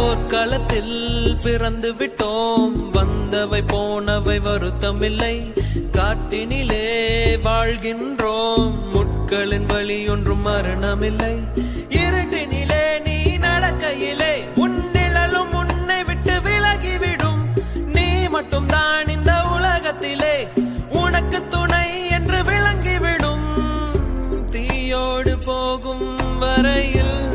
போர்க்களத்தில் பிறந்து விட்டோம், வந்தவை போனவை வருத்தமில்லை. காட்டினிலே வாழ்கின்றோம், முட்களின் வழி ஒன்றும் மரணமில்லை. இருட்டினிலே நீ நடக்கையிலே உன் நிழலும் உன்னை விட்டு விலகிவிடும். நீ மட்டும் தான் இந்த உலகத்திலே உனக்கு துணை என்று விளங்கிவிடும். தீயோடு போகும் வரையில்